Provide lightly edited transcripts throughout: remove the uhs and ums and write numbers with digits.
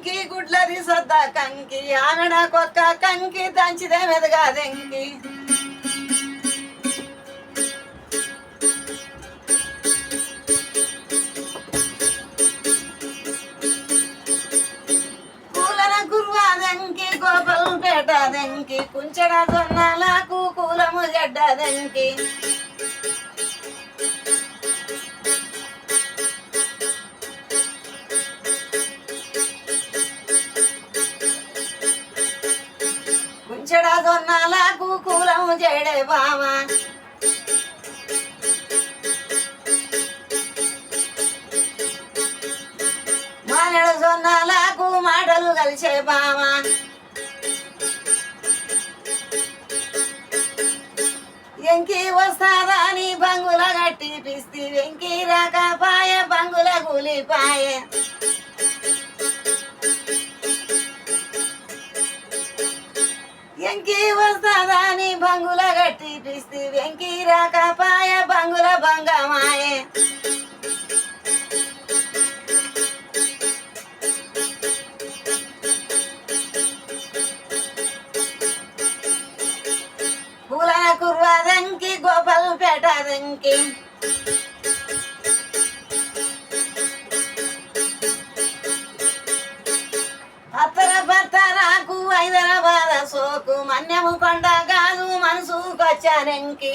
వెంకి గుడ్లది సొద్ద కంకి ఆమెడకొక్క కంకి దంచిదే మెదగాదెంకి గోపల్పేటదెంకి కుంచెడ జొన్నలకు కూలము గడ్డదెంకి కుంచెడ జొన్నలకు కూలము చెడే బామ మానెడ జొన్నలకు మాటలు కలిసే బామ వెంకి వస్తాదని బంగుల గట్టి పిస్తి వెంకి రాకపాయ బంగుల కూలిపాయ వెంకి వస్తాదని బంగుల గట్టి పిస్తి వెంకి రాకపాయ బంగుల బంగమాయ కుర్వాదంకి గోపల్పేటదంకి అత్తర బత్తరాకు హైదరాబాద సోకు మన్యము కొండ గాజు మనసుకొచ్చానంకి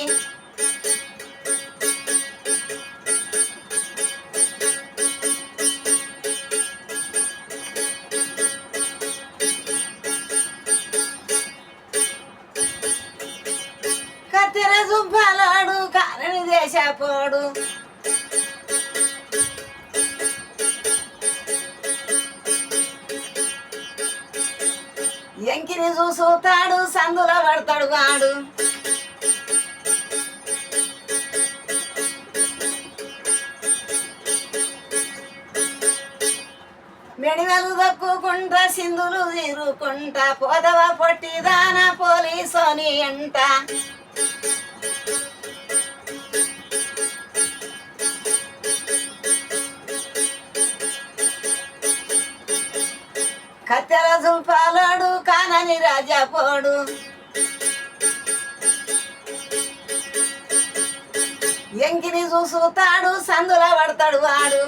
కత్తెర సుబ్బలాడు కారణి దేశపోడు ఎంకిని చూసుతాడు సందుల పడతాడు వాడు మెడివెలు దక్కుకుంటా సింధులు తీరుకుంటా పోదవ పొట్టిదాన పోలీసోని అంట కత్తెర జుల్పాలాడు కానని రాజాపోడు ఎంకిని చూసుతాడు సందుల పడతాడు వాడు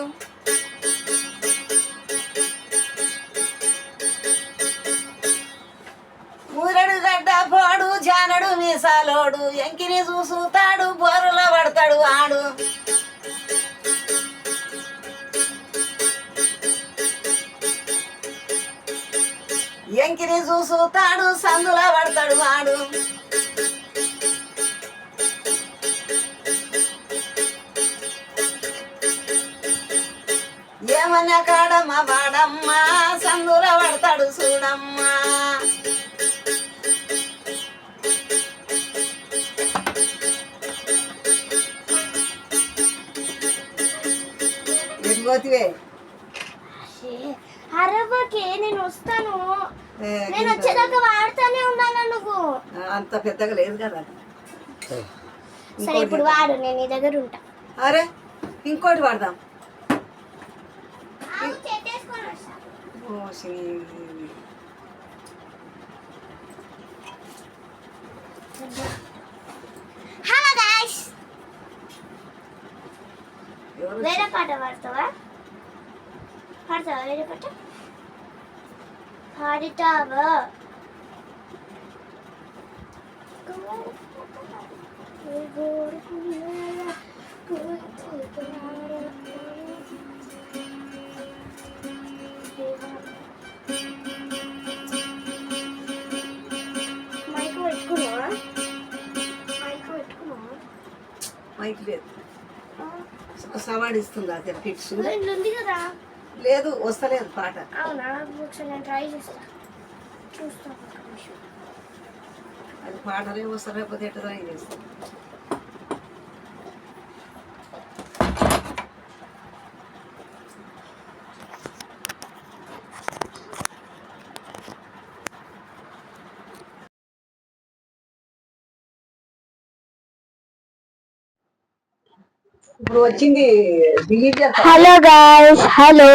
మూరెడు గడ్డ పోడు జానడు మీసాలోడు ఎంకిని చూసుతాడు బోరుల పడతాడు వాడు ఎంకిని చూసుతాడు సందుల పడతాడు వాడు ఏమన్నా కాడమ్మ వాడమ్మ సందుల పడతాడు చూడమ్మా ఎదిగోతివే అరవకే నేను వస్తాను నేను వచ్చేదాకా వాడుతానే ఉన్నాను నువ్వు అంత పెద్దగా లేదు కదా సరే ఇప్పుడు వాడు నేను నీ దగ్గర ఉంటా అరే ఇంకోటి వాడదాం హలో గైస్ వేరే పాట పాడతావా వేరే పాట పాడుతావా మైక్ లేదు సవాడిస్తుందా కిట్స్ ఉంది కదా లేదు వస్తలేదు పాట అవునా ఒకసారి నేను ట్రై చేస్తా చూస్తాను అది పాటలే వస్తలేకపోతే ఎట్లా ట్రై చేస్తాం ఇప్పుడు వచ్చింది హలో గాయ్స్ హలో